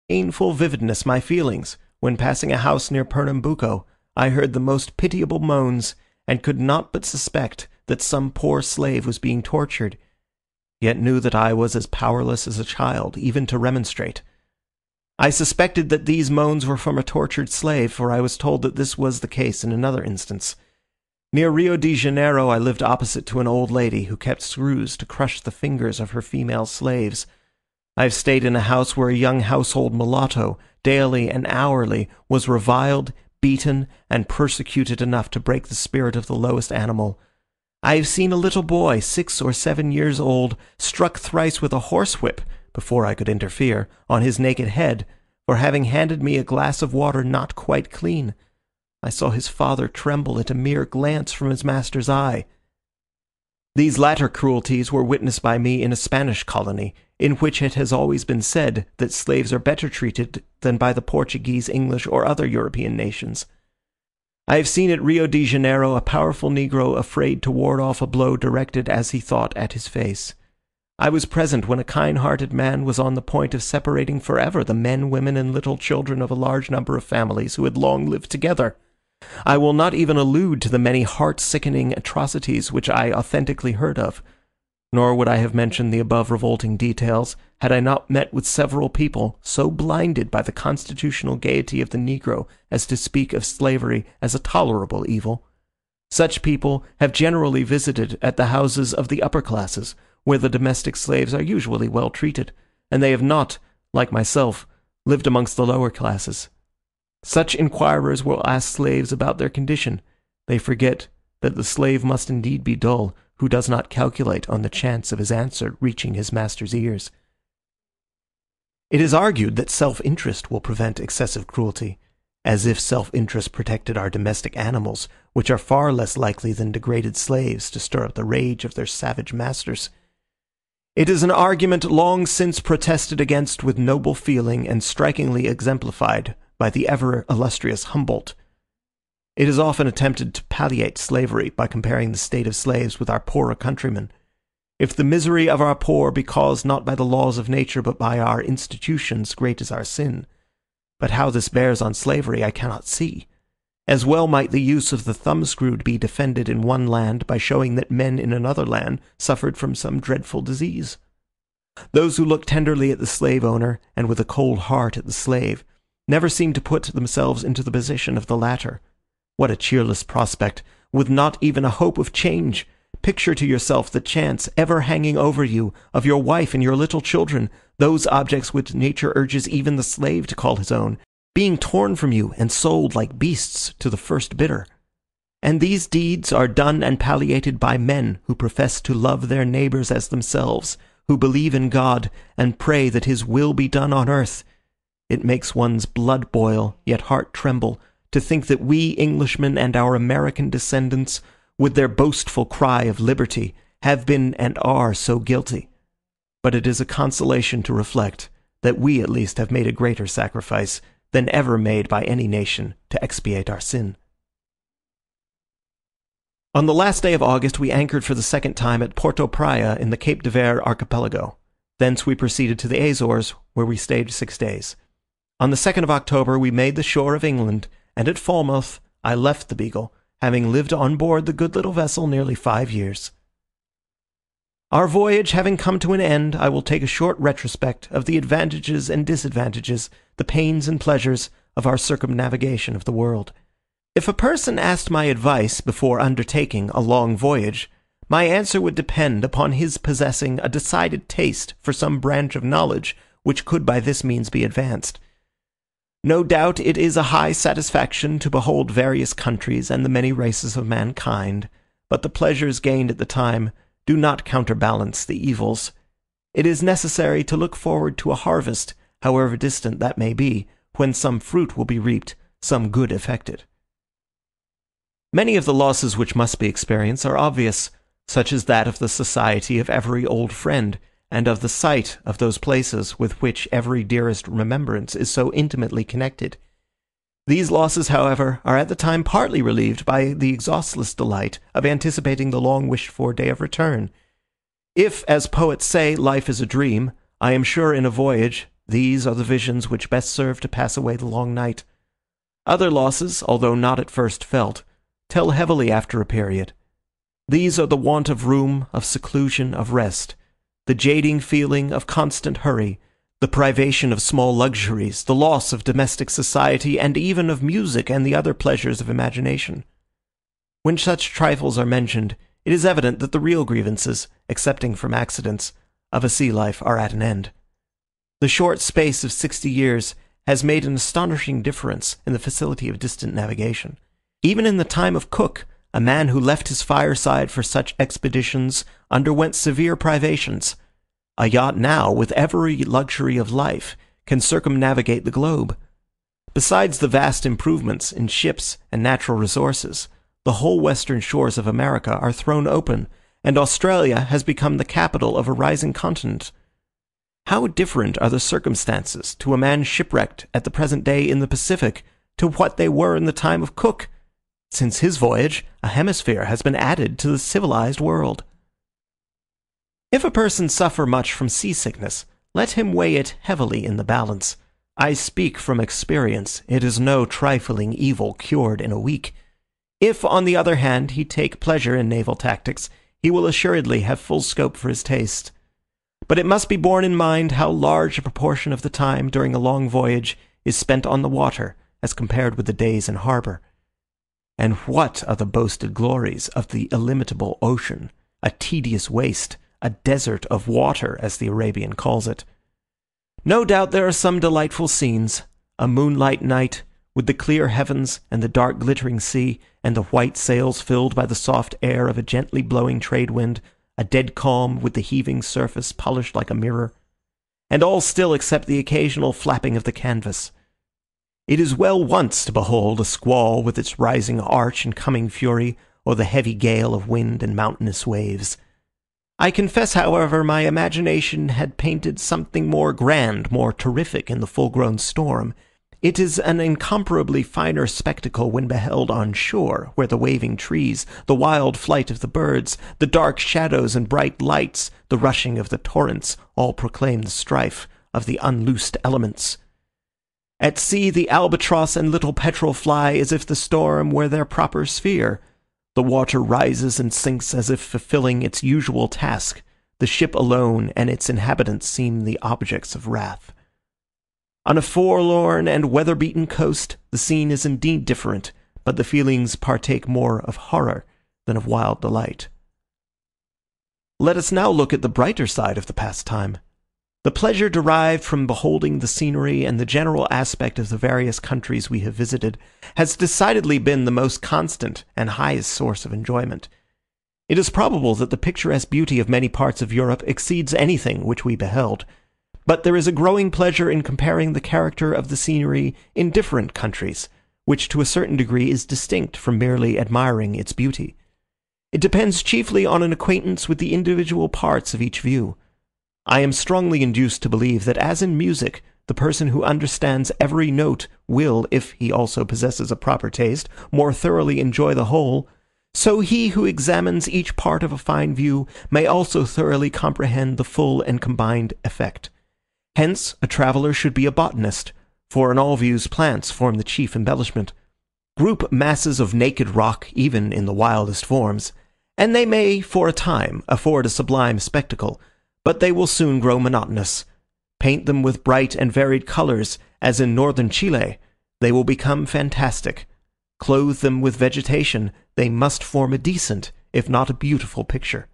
painful vividness my feelings, when passing a house near Pernambuco, I heard the most pitiable moans, and could not but suspect that some poor slave was being tortured, yet knew that I was as powerless as a child, even to remonstrate. I suspected that these moans were from a tortured slave, for I was told that this was the case in another instance. Near Rio de Janeiro I lived opposite to an old lady who kept screws to crush the fingers of her female slaves. I have stayed in a house where a young household mulatto, daily and hourly, was reviled, beaten, and persecuted enough to break the spirit of the lowest animal. I have seen a little boy, 6 or 7 years old, struck thrice with a horsewhip, before I could interfere, on his naked head, for having handed me a glass of water not quite clean. I saw his father tremble at a mere glance from his master's eye. These latter cruelties were witnessed by me in a Spanish colony, in which it has always been said that slaves are better treated than by the Portuguese, English, or other European nations. I have seen at Rio de Janeiro a powerful negro afraid to ward off a blow directed, as he thought, at his face. I was present when a kind-hearted man was on the point of separating forever the men, women, and little children of a large number of families who had long lived together. I will not even allude to the many heart-sickening atrocities which I authentically heard of, nor would I have mentioned the above revolting details, had I not met with several people so blinded by the constitutional gaiety of the negro as to speak of slavery as a tolerable evil. Such people have generally visited at the houses of the upper classes, where the domestic slaves are usually well treated, and they have not, like myself, lived amongst the lower classes. Such inquirers will ask slaves about their condition. They forget that the slave must indeed be dull, who does not calculate on the chance of his answer reaching his master's ears. It is argued that self-interest will prevent excessive cruelty, as if self-interest protected our domestic animals, which are far less likely than degraded slaves to stir up the rage of their savage masters. It is an argument long since protested against with noble feeling and strikingly exemplified by the ever illustrious Humboldt. It is often attempted to palliate slavery by comparing the state of slaves with our poorer countrymen. If the misery of our poor be caused not by the laws of nature but by our institutions, great is our sin. But how this bears on slavery I cannot see. As well might the use of the thumbscrew be defended in one land by showing that men in another land suffered from some dreadful disease. Those who look tenderly at the slave owner, and with a cold heart at the slave, never seem to put themselves into the position of the latter. What a cheerless prospect, with not even a hope of change! Picture to yourself the chance, ever hanging over you, of your wife and your little children, those objects which nature urges even the slave to call his own, being torn from you and sold like beasts to the first bidder. And these deeds are done and palliated by men who profess to love their neighbors as themselves, who believe in God, and pray that his will be done on earth. It makes one's blood boil, yet heart tremble, to think that we Englishmen and our American descendants, with their boastful cry of liberty, have been and are so guilty. But it is a consolation to reflect that we at least have made a greater sacrifice than ever made by any nation to expiate our sin. On the last day of August we anchored for the second time at Porto Praya in the Cape de Verde archipelago. Thence we proceeded to the Azores, where we stayed 6 days. On the 2nd of October we made the shore of England, and at Falmouth I left the Beagle, having lived on board the good little vessel nearly 5 years. Our voyage having come to an end, I will take a short retrospect of the advantages and disadvantages, the pains and pleasures of our circumnavigation of the world. If a person asked my advice before undertaking a long voyage, my answer would depend upon his possessing a decided taste for some branch of knowledge which could by this means be advanced. No doubt it is a high satisfaction to behold various countries and the many races of mankind, but the pleasures gained at the time do not counterbalance the evils. It is necessary to look forward to a harvest, however distant that may be, when some fruit will be reaped, some good effected. Many of the losses which must be experienced are obvious, such as that of the society of every old friend, and of the sight of those places with which every dearest remembrance is so intimately connected. These losses, however, are at the time partly relieved by the exhaustless delight of anticipating the long-wished-for day of return. If, as poets say, life is a dream, I am sure in a voyage These are the visions which best serve to pass away the long night. Other losses, although not at first felt, tell heavily after a period. These are the want of room, of seclusion, of rest, the jading feeling of constant hurry, the privation of small luxuries, the loss of domestic society, and even of music and the other pleasures of imagination. When such trifles are mentioned, it is evident that the real grievances, excepting from accidents, of a sea life are at an end. The short space of 60 years has made an astonishing difference in the facility of distant navigation. Even in the time of Cook, a man who left his fireside for such expeditions underwent severe privations. A yacht now, with every luxury of life, can circumnavigate the globe. Besides the vast improvements in ships and natural resources, the whole western shores of America are thrown open, and Australia has become the capital of a rising continent. How different are the circumstances to a man shipwrecked at the present day in the Pacific to what they were in the time of Cook! Since his voyage, a hemisphere has been added to the civilized world. If a person suffer much from seasickness, let him weigh it heavily in the balance. I speak from experience. It is no trifling evil cured in a week. If, on the other hand, he take pleasure in naval tactics, he will assuredly have full scope for his taste. But it must be borne in mind how large a proportion of the time during a long voyage is spent on the water, as compared with the days in harbour. And what are the boasted glories of the illimitable ocean, a tedious waste, a desert of water, as the Arabian calls it? No doubt there are some delightful scenes, a moonlight night, with the clear heavens and the dark glittering sea, and the white sails filled by the soft air of a gently blowing trade wind, a dead calm with the heaving surface polished like a mirror, and all still except the occasional flapping of the canvas. It is well once to behold a squall with its rising arch and coming fury, or the heavy gale of wind and mountainous waves. I confess, however, my imagination had painted something more grand, more terrific in the full-grown storm. It is an incomparably finer spectacle when beheld on shore, where the waving trees, the wild flight of the birds, the dark shadows and bright lights, the rushing of the torrents, all proclaim the strife of the unloosed elements. At sea the albatross and little petrel fly as if the storm were their proper sphere. The water rises and sinks as if fulfilling its usual task. The ship alone and its inhabitants seem the objects of wrath. On a forlorn and weather-beaten coast, the scene is indeed different, but the feelings partake more of horror than of wild delight. Let us now look at the brighter side of the pastime. The pleasure derived from beholding the scenery and the general aspect of the various countries we have visited has decidedly been the most constant and highest source of enjoyment. It is probable that the picturesque beauty of many parts of Europe exceeds anything which we beheld, but there is a growing pleasure in comparing the character of the scenery in different countries, which to a certain degree is distinct from merely admiring its beauty. It depends chiefly on an acquaintance with the individual parts of each view. I am strongly induced to believe that as in music, the person who understands every note will, if he also possesses a proper taste, more thoroughly enjoy the whole, so he who examines each part of a fine view may also thoroughly comprehend the full and combined effect. Hence, a traveller should be a botanist, for in all views plants form the chief embellishment. Group masses of naked rock, even in the wildest forms, and they may, for a time, afford a sublime spectacle, but they will soon grow monotonous. Paint them with bright and varied colors, as in northern Chile, they will become fantastic. Clothe them with vegetation, they must form a decent, if not a beautiful picture.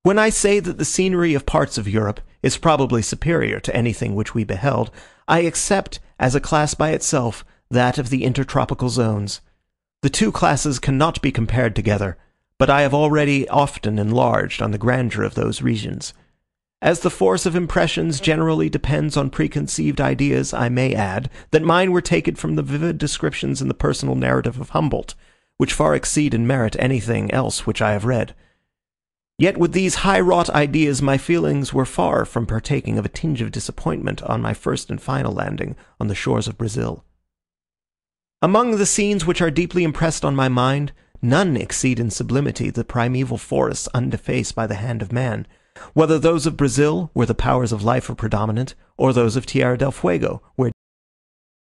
When I say that the scenery of parts of Europe is probably superior to anything which we beheld, I accept, as a class by itself, that of the intertropical zones. The two classes cannot be compared together, but I have already often enlarged on the grandeur of those regions. As the force of impressions generally depends on preconceived ideas, I may add that mine were taken from the vivid descriptions in the personal narrative of Humboldt, which far exceed in merit anything else which I have read. Yet with these high-wrought ideas my feelings were far from partaking of a tinge of disappointment on my first and final landing on the shores of Brazil. Among the scenes which are deeply impressed on my mind, none exceed in sublimity the primeval forests undefaced by the hand of man, Whether those of Brazil, where the powers of life are predominant, or those of Tierra del Fuego, where